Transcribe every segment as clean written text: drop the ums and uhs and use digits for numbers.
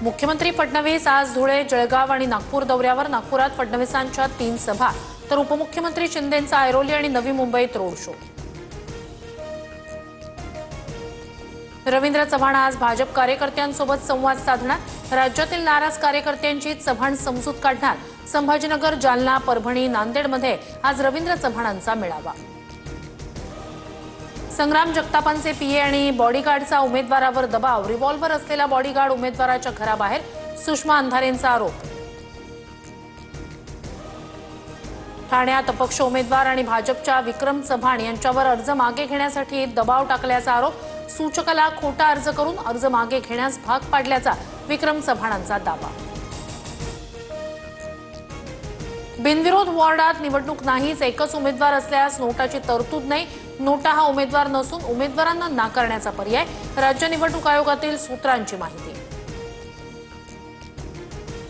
मुख्यमंत्री फडणवीस आज धुळे, जळगाव आणि नागपूर दौऱ्यावर। नागपुरात फडणवीसांच्या 3 सभा तर उपमुख्यमंत्री शिंदेंचा ऐरोली आणि नवी मुंबईत रोड शो। रवींद्र चव्हाण आज भाजप कार्यकर्त्यांसोबत संवाद साधणार। राज्यातील नाराज कार्यकर्त्यांची चव्हाण समजूत काढणार। संभाजीनगर, जालना, परभणी, नांदेडमध्ये आज रवींद्र चव्हाणांचा मेळावा। संग्राम जगतापांचे पीए आणि बॉडीगार्डचा उमेदवारावर दबाव। रिव्हॉल्व्हर असलेला बॉडीगार्ड उमेदवाराच्या घराबाहेर। सुषमा अंधारेंचा आरोप। ठाण्यात अपक्ष उमेदवार आणि भाजपच्या विक्रम चव्हाण यांच्यावर अर्ज मागे घेण्यासाठी दबाव टाकल्याचा आरोप। सूचकाला खोटा अर्ज करून अर्ज मागे घेण्यास भाग पाडल्याचा विक्रम चव्हाणांचा दावा। बिनविरोध वॉर्डात निवडणूक नाहीच। एकच उमेदवार असल्यास नोटाची तरतूद नाही। नोटा हा उमेदवार नसून उमेदवारांना नाकारण्याचा पर्याय। राज्य निवडणूक आयोगातील सूत्रांची माहिती।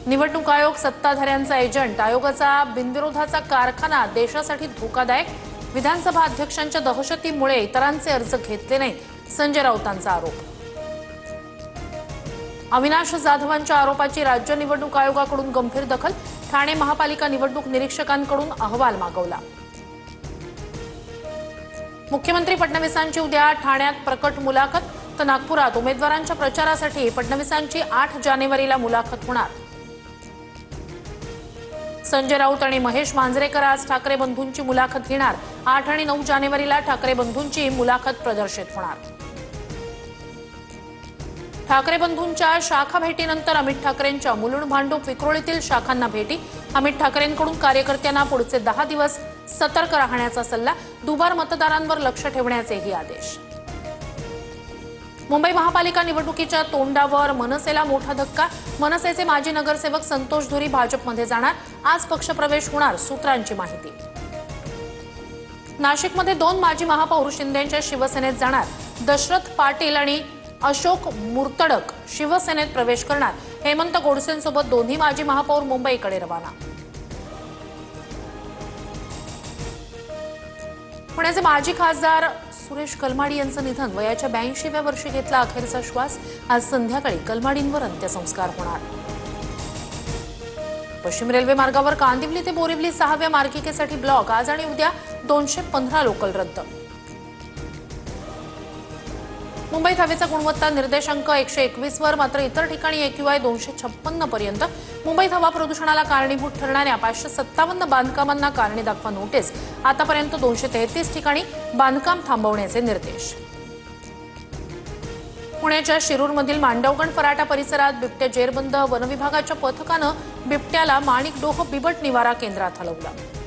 निवडणूक आयोग सत्ताधाऱ्यांचा एजंट। आयोगाचा बिनविरोधाचा कारखाना देशासाठी धोकादायक। विधानसभा अध्यक्षांच्या दहशतीमुळे इतरांचे अर्ज घेतले नाहीत। संजय राऊतांचा आरोप। अविनाश जाधवांच्या आरोपाची राज्य निवडणूक आयोगाकडून गंभीर दखल। ठाणे महापालिका निवडणूक निरीक्षकांकडून अहवाल मागवला। मुख्यमंत्री फडणवीसांची उद्या ठाण्यात प्रकट मुलाखत तर नागपुरात उमेदवारांच्या प्रचारासाठी फडणवीसांची 8 जानेवारीला मुलाखत होणार। संजय राऊत आणि महेश मांजरेकर आज ठाकरे बंधूंची मुलाखत घेणार। 8 आणि 9 जानेवारीला ठाकरे बंधूंची मुलाखत प्रदर्शित होणार। ठाकरे बंधूंच्या शाखा भेटीनंतर अमित ठाकरेंच्या मुलुंड, भांडूप, विक्रोळीतील शाखांना भेटी। अमित ठाकरेंकडून कार्यकर्त्यांना पुढचे 10 दिवस सतर्क राहण्याचा सल्ला। दुबार मतदारांवर लक्ष ठेवण्याचेही आदेश। मुंबई महापालिका निवडणुकीच्या तोंडावर मनसेला मोठा धक्का। मनसेचे माजी नगरसेवक संतोष धुरी भाजपमध्ये जाणार। आज पक्षप्रवेश होणार, सूत्रांची माहिती। नाशिकमध्ये 2 माजी महापौर शिंदेंच्या शिवसेनेत जाणार। दशरथ पाटील आणि अशोक मुर्तडक शिवसेनेत प्रवेश करणार। हेमंत गोडसेंसोबत दोन्ही माजी महापौर मुंबईकडे रवाना। पुण्याचे माजी खासदार सुरेश कलमाडी यांचं निधन। वयाच्या 82व्या वर्षी घेतला अखेरचा श्वास। आज संध्याकाळी कलमाडींवर अंत्यसंस्कार होणार। पश्चिम रेल्वे मार्गावर कांदिवली ते बोरिवली 6व्या मार्गिकेसाठी ब्लॉक। आज आणि उद्या 215 लोकल रद्द। मुंबईत हवेचा गुणवत्ता निर्देशांक 121 वर, मात्र इतर ठिकाणी AQI 256 पर्यंत। मुंबईत हवा प्रदूषणाला कारणीभूत ठरणाऱ्या 557 बांधकामांना कारणे दाखवा नोटीस। आतापर्यंत 233 ठिकाणी बांधकाम थांबवण्याचे निर्देश। पुण्याच्या शिरूरमधील मांडवगण फराटा परिसरात बिबट्या जेरबंद। वनविभागाच्या पथकानं बिबट्याला माणिकडोह बिबट निवारा केंद्रात हलवलं।